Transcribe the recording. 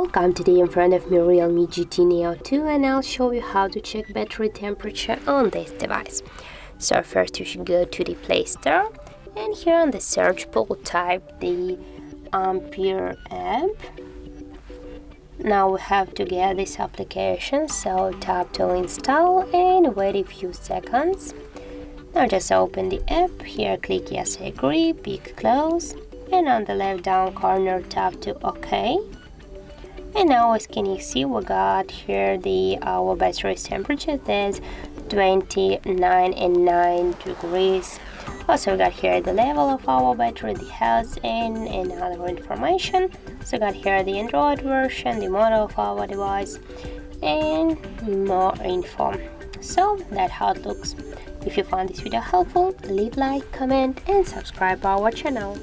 Welcome, today in front of me REALME GT Neo 2 and I'll show you how to check battery temperature on this device. So first you should go to the Play Store and here on the search bar type the Ampere app. Now we have to get this application, so tap to install and wait a few seconds. Now just open the app, here click yes I agree, pick close, and on the left down corner tap to OK. And now as can you see, we got here our battery temperature, that's 29.9 degrees. Also got here the level of our battery, the health and other information. So got here the Android version, the model of our device, and more info. So that's how it looks. If you found this video helpful, leave like, comment and subscribe our channel.